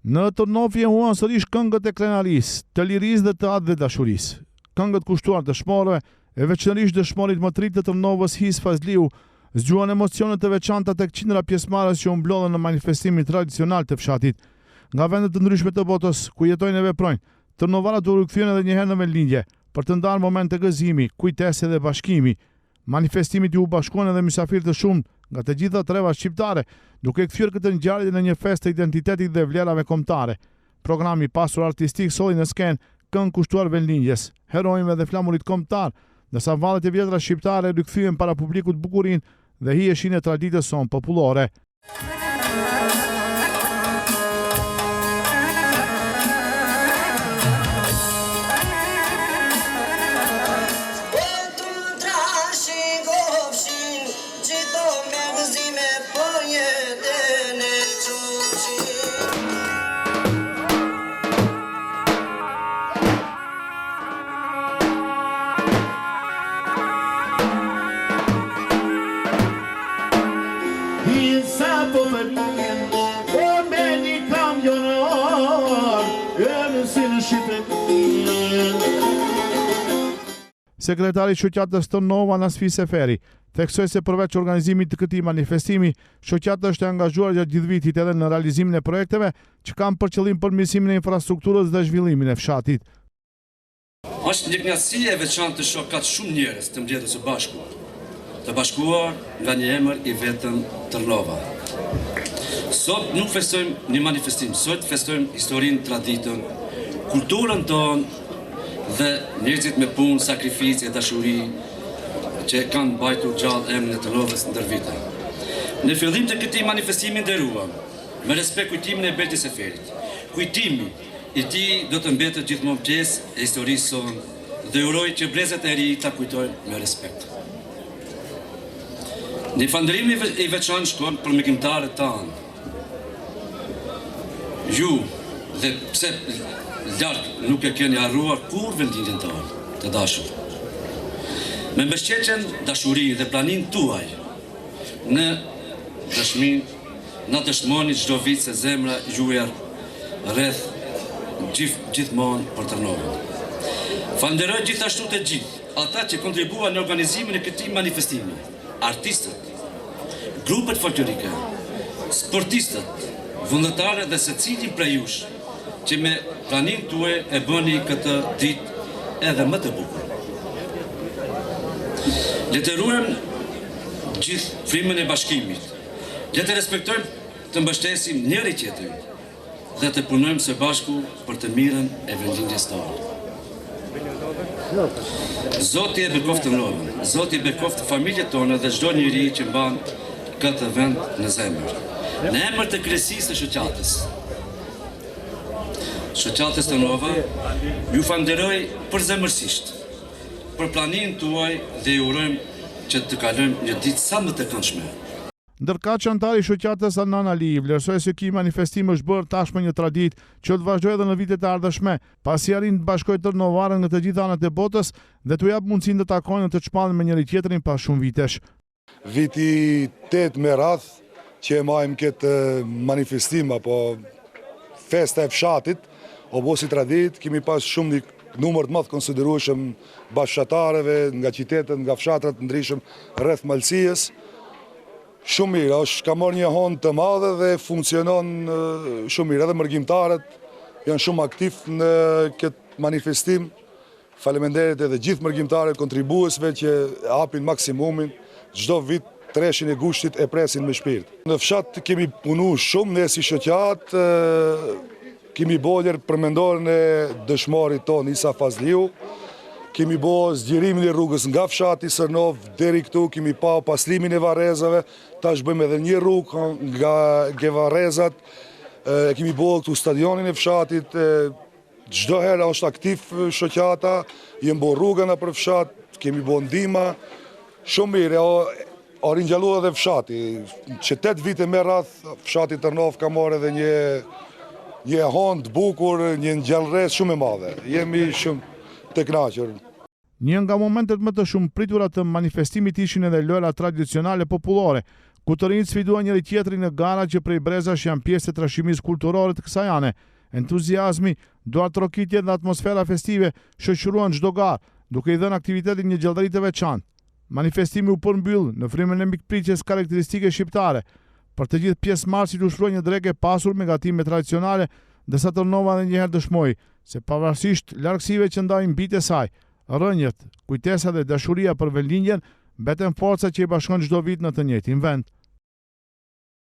Në Tërnovi e huan sërish këngët e krenarisë, të lirisë dhe të atë dhe dashurisë. Këngët kushtuar dëshmorëve, e veçanërisht dëshmorit më të ri të Tërnovës His Fazliu, zgjuan emocionet të veçanta tek qindra pjesëmarrës që u mblodhen në manifestimin tradicional të fshatit. Nga vendet të ndryshme të botës, ku jetojnë e veprojnë, tërnovarat u rikthyen edhe një herë në Vendlindje, për të ndarë momente gëzimi, kujtese dhe bashkimi. Manifestimit ju bashkuan edhe mysafirë të shumë nga të gjitha treva shqiptare, duke kthyer këtë ngjarje në një festë të identitetit dhe vlerave kombëtare. Programi pasur artistik solli në skenë këngë kushtuar Vendlindjes, herojëve dhe flamurit kombëtar, ndërsa vallet e vjetra shqiptare rikthyen para publikut bukurinë dhe hijeshin e traditës son popullore. Sekretari i shoqatës Tërnova Nasfi Seferi theksoi se përveç organizimit të këtij manifestimi, shoqata është e angazhuar gjatë gjithë vitit edhe në realizimin e projekteve që kanë për qëllim përmirësimin e infrastrukturës dhe zhvillimin e fshatit. Është një kënaqësi e veçantë të shoh kaq shumë njerëz të mbledhur së bashku, të bashkuar nga një emër i vetëm Tërnova. Sot nuk festojmë një manifestim, sot festojmë historinë, traditën, kulturën tonë dhe njerëzit me punë, sakrificë e dashuri që kanë mbajtur gjallë emrin e Tërnovës ndër vite. Në fillim të këtij manifestimi nderuam, me respekt kujtimin e Berti Seferit. Kujtimi i tij do të mbetet gjithmonë pjesë e historisë sonë dhe uroj që brezat e ri ta kujtojnë me respekt. Një falënderim i veçantë shkon për mikimtarët tanë. Ju dhe pse lartë nuk e keni harruar kur Vendlindjen tonë, të dashur. Me mbështetjen, dashurinë dhe planinë tuaj, në dëshmoni çdo vit se zemra juaj rreth gjithmonë për Tërnovën. Falenderoj gjithashtu të gjithë ata që kontribuan në organizimin e këtij manifestimi, artistët, grupet folklorike, sportistët, vullnetarët dhe secilin prej jush që me planin tuaj e bëni këtë ditë edhe më të bukur. Le të ruajmë gjithë frymën e bashkimit. Le të respektojmë të mbështesim njëri tjetrin dhe të punojmë së bashku për të mirën e Vendlindjes tonë. Zoti e bekoft Tërnovën, Zoti e bekoft familjet tona dhe çdo njeri që mban këtë vend në zemër. Në emër të kryesisë së shoqatës, shoqatës Tërnova, ju falenderoj përzemërsisht për planimin tuaj dhe ju urojmë që të kalojmë një ditë sa më të këndshme. Ndërkaq antari i shoqatës Adnan Ali vlerësoi se ky manifestim është bërë tashmë një traditë që do të vazhdojë edhe në vitet e ardhshme, pasi arrin të bashkojë tërnovarën nga të gjitha anët e botës dhe t'u jap mundësinë të takojnë dhe të çmanden me njëri tjetrin pas shumë vitesh. Viti 8 me radh që e majmë këtë manifestim apo festa e fshatit, o bo si tradit, kemi pas shumë një numër të madh konsiderueshëm bashkëtarëve nga qytetet, nga fshatrat të ndryshëm rreth Malësijës. Shumë mirë, është ka marrë një hond të madhe dhe funksionon shumë mirë. Edhe mërgjimtarët janë shumë aktiv në këtë manifestim. Faleminderit edhe gjithë mërgjimtarët kontribuesve që hapin maksimumin. Çdo vit treshin e gushtit e presin me shpirt. Në fshat kemi punu shumë, ne si shoqat kemi bolër përmendorën e dëshmorit ton Isa Fazliu, kemi bo zgjerimin e rrugës nga fshati Sërnov deri këtu, kemi pa paslimin e varrezave, tash bëjmë edhe një rrugë nga Gevarrezat, kemi bo këtu stadionin e fshatit, çdo herë është aktiv shoqata, jem bo rrugën nëpër fshat, kemi bo ndihma, shumë mirë, o rinjallua edhe fshati, që 8 vite me radh fshati Tërnov ka marrë edhe një hond bukur, një ngjallëres shumë e madhe. Jemi shumë të kënaqur. Një nga momentet më të shumë pritura të manifestimit ishin edhe lojra tradicionale popullore, ku të rinjt sfiduan njëri tjetrin në gara që prej brezash janë pjesë të trashëgimisë kulturore të kësaj ane. Entuziazmi, duartrokitjet dhe atmosfera festive shoqëruan çdo garë, duke i dhënë aktivitetin një gjallëri të veçantë. Manifestimi u përmbyll në frymën e mikpritjes karakteristike shqiptare. Për të gjithë pjesëmarrësit u shpreh një drekë e pasur me gatime tradicionale, ndërsa Tërnova edhe njëherë dëshmoi se pavarësisht largësive që ndajnë mbi të saj, rënjët, kujtesa dhe dashuria për vendlinjen mbeten forca që i bashkon çdo vit në të njëjtin vend.